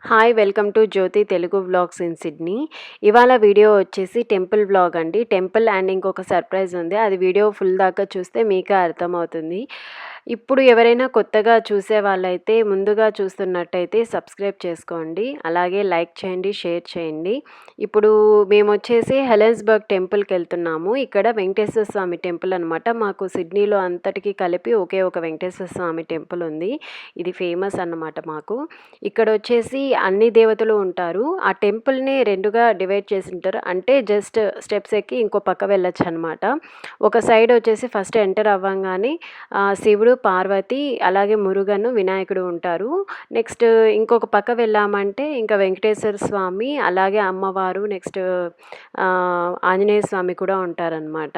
Hi welcome to Jyothi Telugu vlogs in Sydney. ఇవాళ video వచ్చేసి temple vlog అండి. టెంపుల్ అండ్ ఇంకొక సర్ప్రైజ్ ఉంది. అది వీడియో ఫుల్ దాకా చూస్తే మీకే అర్థమవుతుంది. ఇప్పుడు ఎవరైనా కొత్తగా చూసే వాళ్ళైతే ముందుగా చూస్తున్నట్టయితే సబ్స్క్రైబ్ చేసుకోండి. అలాగే లైక్ చేయండి, షేర్ చేయండి. ఇప్పుడు మేము వచ్చేసి హెలెన్స్బర్గ్ టెంపుల్కి వెళ్తున్నాము. ఇక్కడ వెంకటేశ్వర స్వామి టెంపుల్ అనమాట. మాకు సిడ్నీలో అంతటికీ కలిపి ఒకే ఒక వెంకటేశ్వర స్వామి టెంపుల్ ఉంది. ఇది ఫేమస్ అన్నమాట మాకు. ఇక్కడ వచ్చేసి అన్ని దేవతలు ఉంటారు. ఆ టెంపుల్ని రెండుగా డివైడ్ చేసి ఉంటారు. అంటే జస్ట్ స్టెప్స్ ఎక్కి ఇంకో పక్క వెళ్ళొచ్చు అనమాట. ఒక సైడ్ వచ్చేసి ఫస్ట్ ఎంటర్ అవ్వంగానే శివుడు, పార్వతి, అలాగే మురుగను, వినాయకుడు ఉంటారు. నెక్స్ట్ ఇంకొక పక్క వెళ్ళామంటే ఇంకా వెంకటేశ్వర స్వామి, అలాగే అమ్మవారు, నెక్స్ట్ ఆంజనేయ స్వామి కూడా ఉంటారనమాట.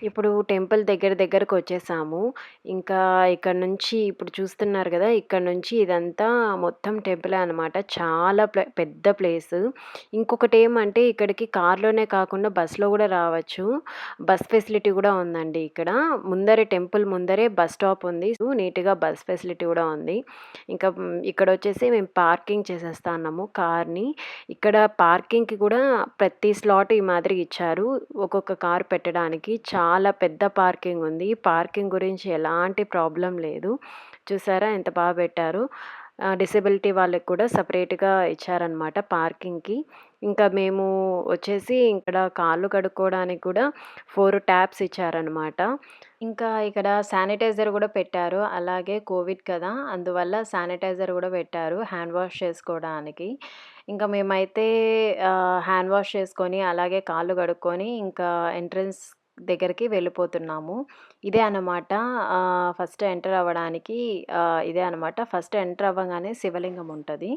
ఇప్పుడు టెంపుల్ దగ్గరకు వచ్చేసాము. ఇంకా ఇక్కడ నుంచి ఇప్పుడు చూస్తున్నారు కదా, ఇక్కడ నుంచి ఇదంతా మొత్తం టెంపులే అనమాట. చాలా పెద్ద ప్లేస్. ఇంకొకటి ఏమంటే ఇక్కడికి కార్లోనే కాకుండా బస్సులో కూడా రావచ్చు. బస్ ఫెసిలిటీ కూడా ఉందండి ఇక్కడ. ముందరే టెంపుల్ ముందరే బస్ స్టాప్ ఉంది. నీట్గా బస్ ఫెసిలిటీ కూడా ఉంది. ఇంకా ఇక్కడ వచ్చేసి మేము పార్కింగ్ చేసేస్తా అన్నాము కార్ని. ఇక్కడ పార్కింగ్కి కూడా ప్రతి స్లాట్ ఈ మాదిరి ఇచ్చారు. ఒక్కొక్క కారు పెట్టడానికి చాలా పెద్ద పార్కింగ్ ఉంది. పార్కింగ్ గురించి ఎలాంటి ప్రాబ్లం లేదు. చూసారా ఎంత బాగా పెట్టారు. డిసెబిలిటీ వాళ్ళకి కూడా సపరేట్గా ఇచ్చారనమాట పార్కింగ్కి. ఇంకా మేము వచ్చేసి ఇక్కడ కాళ్ళు కడుక్కోవడానికి కూడా 4 ట్యాప్స్ ఇచ్చారనమాట. ఇంకా ఇక్కడ శానిటైజర్ కూడా పెట్టారు. అలాగే కోవిడ్ కదా, అందువల్ల శానిటైజర్ కూడా పెట్టారు హ్యాండ్ వాష్ చేసుకోవడానికి. ఇంకా మేమైతే హ్యాండ్ వాష్ చేసుకొని అలాగే కాళ్ళు కడుక్కొని ఇంకా ఎంట్రన్స్ దగ్గరికి వెళ్ళిపోతున్నాము. ఇదే అన్నమాట ఫస్ట్ ఎంటర్ అవ్వడానికి. ఇదే అనమాట. ఫస్ట్ ఎంటర్ అవ్వగానే శివలింగం ఉంటుంది.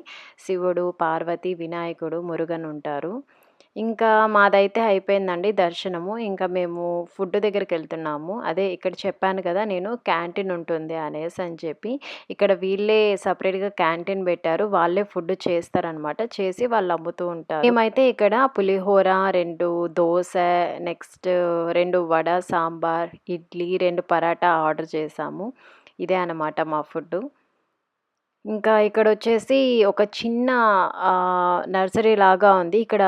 శివుడు, పార్వతి, వినాయకుడు, మురుగన్ ఉంటారు. ఇంకా మాదైతే అయిపోయిందండి దర్శనము. ఇంకా మేము ఫుడ్ దగ్గరికి వెళ్తున్నాము. అదే ఇక్కడ చెప్పాను కదా నేను, క్యాంటీన్ ఉంటుంది అనేసి అని చెప్పి. ఇక్కడ వీళ్ళే సపరేట్గా క్యాంటీన్ పెట్టారు. వాళ్ళే ఫుడ్ చేస్తారనమాట. చేసి వాళ్ళు అమ్ముతూ ఉంటారు. మేమైతే ఇక్కడ పులిహోర, 2 దోశ, నెక్స్ట్ 2 వడ, సాంబార్, ఇడ్లీ, 2 పరాటా ఆర్డర్ చేసాము. ఇదే అన్నమాట మా ఫుడ్. ఇంకా ఇక్కడొచ్చేసి ఒక చిన్న నర్సరీ లాగా ఉంది. ఇక్కడ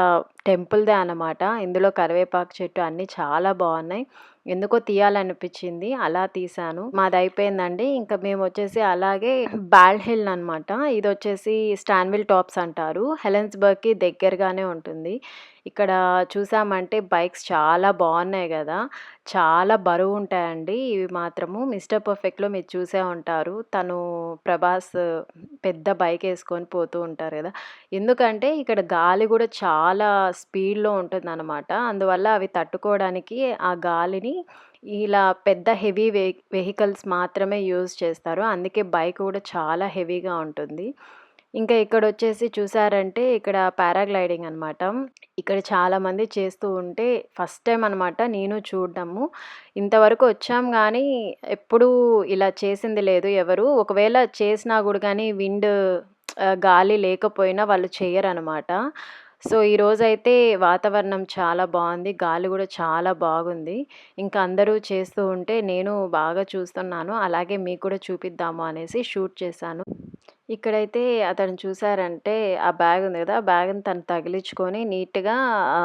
టెంపుల్‌దే అన్నమాట. ఇందులో కరివేపాకు చెట్టు అన్నీ చాలా బావున్నాయి. ఎందుకో తీయాలనిపించింది. అలా తీశాను. మాదయిపోయిందండి. ఇంకా మేమొచ్చేసి అలాగే బాల్ హిల్ అనమాట. ఇదొచ్చేసి స్టాన్విల్ టాప్స్ అంటారు. హెలెన్స్‌బర్గ్‌కి దగ్గరగానే ఉంటుంది. ఇక్కడ చూసామంటే బైక్స్ చాలా బావున్నాయి గదా! చాలా బరువుంటాయండి ఇవి మాత్రము. 'మిస్టర్ పర్ఫెక్ట్‌లో' మీరు చూసే ఉంటారు. తను ప్రభాస్ పెద్ద బైకేసుకొని పోతూ ఉంటారు గదా! ఎందుకంటే ఇక్కడ గాలి గూడా చాలా స్పీడ్‌లో ఉంటుందనమాట. అందువల్ల అవి తట్టుకోవడానికి ఆ గాలిని ఇలా పెద్ద హెవీ వెహికల్స్ మాత్రమే యూజ్ చేస్తారు. అందుకే బైక్ కూడా చాలా హెవీగా ఉంటుంది. ఇంకా ఇక్కడొచ్చేసి చూసారంటే ఇక్కడ పారాగ్లైడింగ్ అనమాట. ఇక్కడ చాలామంది చేస్తూ ఉంటే ఫస్ట్ టైమ్ అనమాట నేను చూడడము. ఇంతవరకు వచ్చాం గానీ ఎప్పుడూ ఇలా చేసింది లేదు ఎవరు. ఒకవేళ చేసినా గూడా గానీ గాలి లేకపోయినా వాళ్ళు చెయ్యరనమాట. సో, ఈరోజైతే వాతావరణం చాలా బావుంది. గాలి గూడా చాలా బాగుంది. ఇంకా అందరూ చేస్తూ ఉంటే నేను బాగా చూస్తున్నాను. అలాగే మీకు కూడా చూపిద్దాము అనేసి షూట్ చేశాను. ఇక్కడైతే అతను చూసారంటే ఆ బ్యాగ్ ఉంది గదా! ఆ బ్యాగ్‌ని తను తగిలించుకొని నీట్‌గా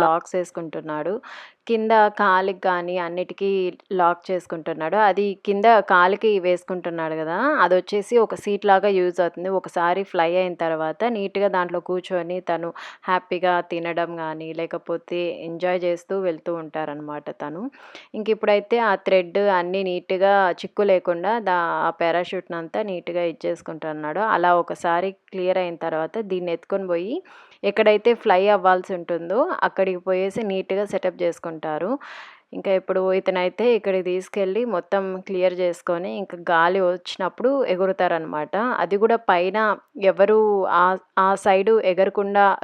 లాక్స్ ఏసుకుంటున్నాడు. కింద కాలికి గానీ అన్నిటికి లాక్ చేసుకుంటున్నాడు. అది కింద కాలికి వేసుకుంటున్నాడు గదా! అదొచ్చేసి ఒక సీట్ లాగా యూజ్ అవుతుంది. ఒకసారి ఫ్లై అయిన తర్వాత నీట్‌గా దాంట్లో కూర్చొని తను హ్యాపీగా తినడం గానీ, లేకపోతే ఎంజాయ్ చేస్తూ వెళ్తూ ఉంటారనమాట తను. ఇంకిప్పుడైతే ఆ థ్రెడ్ అన్నీ నీట్‌గా చిక్కు లేకుండా ఆ పారాషూట్‌నంతా నీట్‌గా ఇచ్చేసుకుంటున్నాడు. అలా ఒకసారి క్లియర్ అయిన తర్వాత దీన్ని ఎత్తుకొని బోయి ఎక్కడైతే ఫ్లై అవ్వాల్సి ఉంటుందో అక్కడికి పోయేసి నీట్‌గా సెటప్ జేసుకుంటారు. ఇంకా ఇప్పుడు ఇతనైతే ఇక్కడికి తీసుకెళ్ళి మొత్తం క్లియర్ చేసుకొని ఇంక గాలి వచ్చినప్పుడు ఎగురుతారనమాట. అది గూడా పైన ఎవరు ఆ సైడు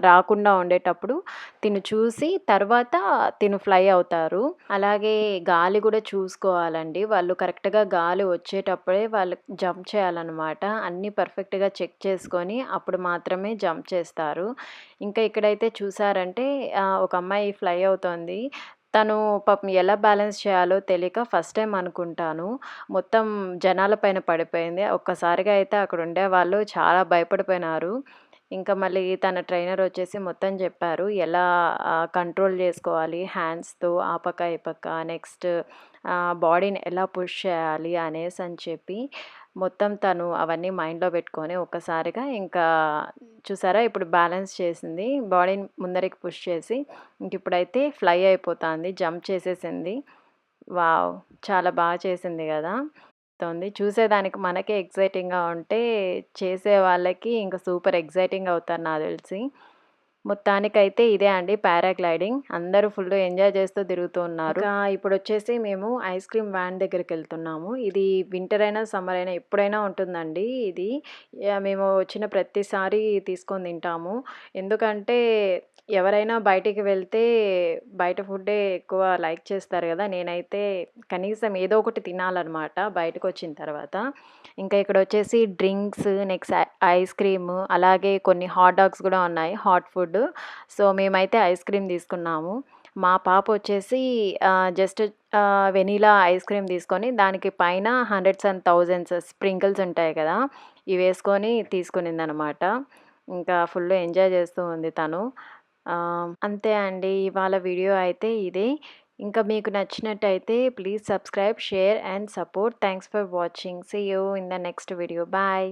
రాకుండా ఉండేటప్పుడు తిను చూసి తర్వాత తిను ఫ్లై అవుతారు. అలాగే గాలి గూడా చూసుకోవాలండి. వాళ్ళు కరెక్ట్‌గా గాలి వచ్చేటప్పుడే వాళ్ళు జంప్ చేయాలనమాట. అన్నీ పర్ఫెక్ట్‌గా చెక్ చేసుకొని అప్పుడు మాత్రమే జంప్ చేస్తారు. ఇంకా ఇక్కడైతే చూసారంటే ఒక అమ్మాయి ఫ్లై అవుతోంది. తను పాపం ఎలా బ్యాలెన్స్ చేయాలో తెలియక ఫస్ట్ టైమ్ అనుకుంటాను. మొత్తం జనాల పైన పడిపోయింది. ఒక్కసారిగా అయితే అక్కడ ఉండేవాళ్ళు చాలా భయపడిపోయినారు. ఇంకా మళ్ళీ తన ట్రైనర్ వచ్చేసి మొత్తం చెప్పారు. ఎలా కంట్రోల్ చేసుకోవాలి హ్యాండ్స్‌తో ఆ పక్క, ఈ పక్క. నెక్స్ట్ బాడీని ఎలా పుష్ చేయాలి అనేసని చెప్పి మొత్తం తను అవన్నీ మైండ్‌లో పెట్టుకొని ఒక్కసారిగా ఇంకా చూసారా ఇప్పుడు బ్యాలెన్స్ చేసింది. బాడీని ముందరికి పుష్ చేసి ఇంకిప్పుడైతే ఫ్లై అయిపోతాంది. జంప్ చేసేసింది. వావ్! చాలా బాగా చేసింది గదా! చూసేదానికి మనకే ఎక్సైటింగ్‌గా ఉంటే, చేసే వాళ్ళకి ఇంక సూపర్ ఎక్సైటింగ్ అవుతారు నాకు తెలిసి. మొత్తానికైతే ఇదే అండి పారాగ్లైడింగ్. అందరూ ఫుల్ ఎంజాయ్ చేస్తూ తిరుగుతూ ఉన్నారు. ఇంకా ఇప్పుడొచ్చేసి మేము ఐస్ క్రీమ్ వ్యాన్ దగ్గరికెళ్తున్నాము. ఇది వింటర్ అయినా, సమ్మర్ అయినా ఎప్పుడైనా ఉంటుందండి ఇది. మేము వచ్చిన ప్రతిసారి తీసుకొని తింటాము. ఎందుకంటే ఎవరైనా బయటికి వెళ్తే బయట ఫుడ్డే ఎక్కువ లైక్ చేస్తారు గదా! నేనైతే కనీసం ఏదో ఒకటి తినాలనమాట బయటకొచ్చిన తర్వాత. ఇంకా ఇక్కడొచ్చేసి డ్రింక్స్, నెక్స్ట్ ఐస్ క్రీము, అలాగే కొన్ని హాట్ డాగ్స్ గూడా ఉన్నాయి. Hot food. సో, మేమైతే ఐస్ క్రీమ్ తీసుకున్నాము. మా పాపొచ్చేసి జస్ట్ వెనిలా ఐస్ క్రీమ్ తీసుకొని దానికి పైన హండ్రెడ్స్ అండ్ థౌజండ్స్ స్ప్రింకిల్స్ ఉంటాయి కదా! ఇవేసుకొని తీసుకునిందనమాట. ఇంకా ఫుల్ ఎంజాయ్ చేస్తూ ఉంది తను. అంతే అండి. ఇవాళ వీడియో అయితే ఇదే. ఇంకా మీకు నచ్చినట్టయితే please subscribe, share and support. Thanks for watching. See you in the next video. Bye.